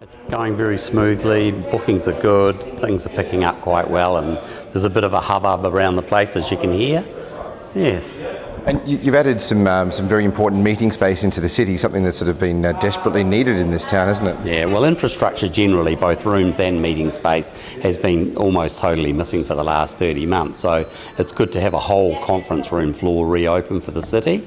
It's going very smoothly, bookings are good, things are picking up quite well, and there's a bit of a hubbub around the place, as you can hear. Yes. And you've added some very important meeting space into the city, something that's sort of been desperately needed in this town, isn't it? Yeah, well, infrastructure generally, both rooms and meeting space, has been almost totally missing for the last 30 months. So it's good to have a whole conference room floor reopen for the city.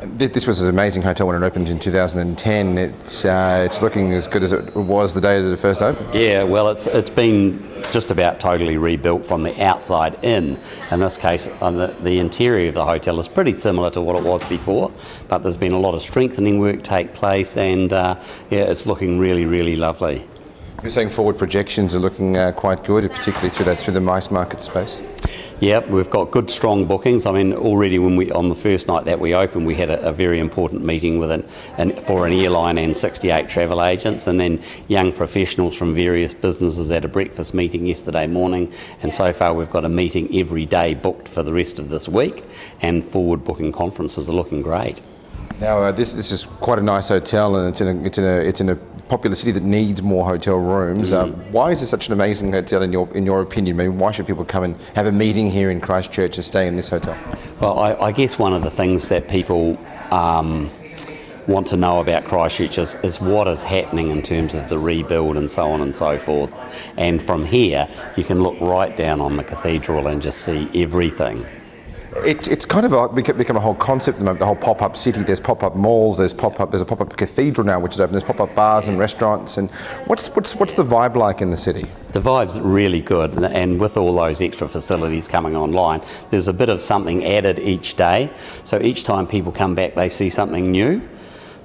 This was an amazing hotel when it opened in 2010. It's looking as good as it was the day that it first opened. Yeah, well, it's been just about totally rebuilt from the outside in. In this case, the interior of the hotel is pretty similar to what it was before, but there's been a lot of strengthening work take place, and yeah, it's looking really, really lovely. You're saying forward projections are looking quite good, particularly through the MICE market space? Yep, we've got good strong bookings. I mean, already on the first night that we opened, we had a very important meeting with for an airline and 68 travel agents, and then young professionals from various businesses at a breakfast meeting yesterday morning. And so far we've got a meeting every day booked for the rest of this week, and forward booking conferences are looking great. Now, this is quite a nice hotel, and it's in a popular city that needs more hotel rooms. Why is this such an amazing hotel in your opinion? I mean, why should people come and have a meeting here in Christchurch and stay in this hotel? Well, I guess one of the things that people want to know about Christchurch is what is happening in terms of the rebuild and so on and so forth. And from here, you can look right down on the cathedral and just see everything. It's kind of become a whole concept at the moment, the whole pop-up city. There's pop-up malls, there's a pop-up cathedral now which is open, there's pop-up bars and restaurants. And what's the vibe like in the city? The vibe's really good, and with all those extra facilities coming online, there's a bit of something added each day. So each time people come back, they see something new.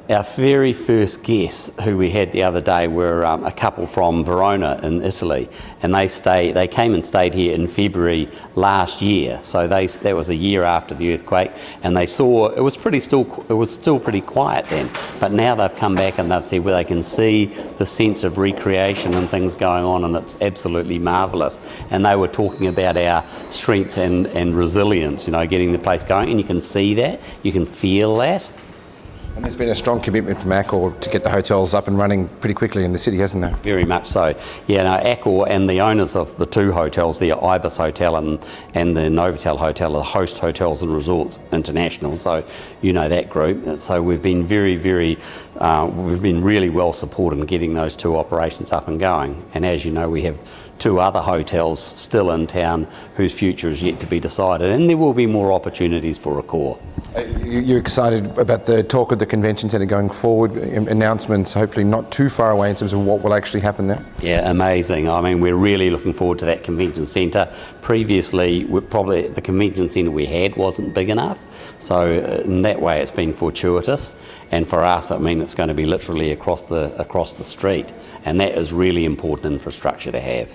Our very first guests who we had the other day were a couple from Verona in Italy, and they came and stayed here in February last year. So that was a year after the earthquake, and they saw it was still pretty quiet then. But now they've come back and they've said, well, they can see the sense of recreation and things going on, and it's absolutely marvellous. And they were talking about our strength and resilience, getting the place going, and you can see that, you can feel that. And there's been a strong commitment from Accor to get the hotels up and running pretty quickly in the city, hasn't there? Very much so. Yeah, no, Accor and the owners of the two hotels, the Ibis Hotel and the Novotel Hotel, are Host Hotels and Resorts International. So you know that group. So we've been we've been really well supported in getting those two operations up and going. And as you know, we have two other hotels still in town whose future is yet to be decided, and there will be more opportunities for Accor. You're excited about the talk of the convention centre going forward, announcements hopefully not too far away in terms of what will actually happen there? Yeah, amazing. I mean, we're really looking forward to that convention centre. Previously, probably the convention centre we had wasn't big enough, so in that way it's been fortuitous, and for us I mean it's going to be literally across the street, and that is really important infrastructure to have.